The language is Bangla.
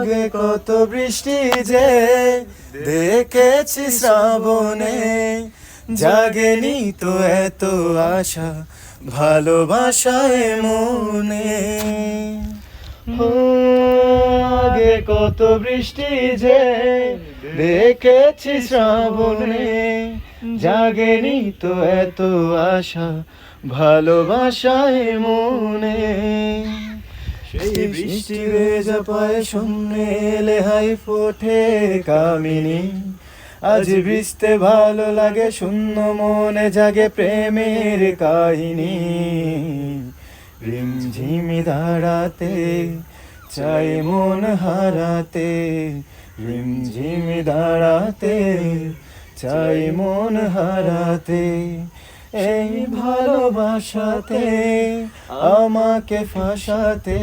আগে কত বৃষ্টি যে দেখেছি শ্রাবণে, জাগেনি তো এত আশা ভালোবাসায় মনে। আগে কত বৃষ্টি যে দেখেছি শ্রাবণে, জাগেনি তো এত আশা ভালোবাসায় মনে। সেই বৃষ্টি ভেজা পায়ে শূন্যে এলে হাই ফোটে কামিনী, আজ ভিজতে ভালো লাগে শূন্য মনে জাগে প্রেমের কাহিনী। রিমঝিমি দাঁড়াতে চাই মন হারাতে, রিমঝিমি দাঁড়াতে চাই মন হারাতে, এই ভালোবাসাতে আমাকে ফাঁসাতে।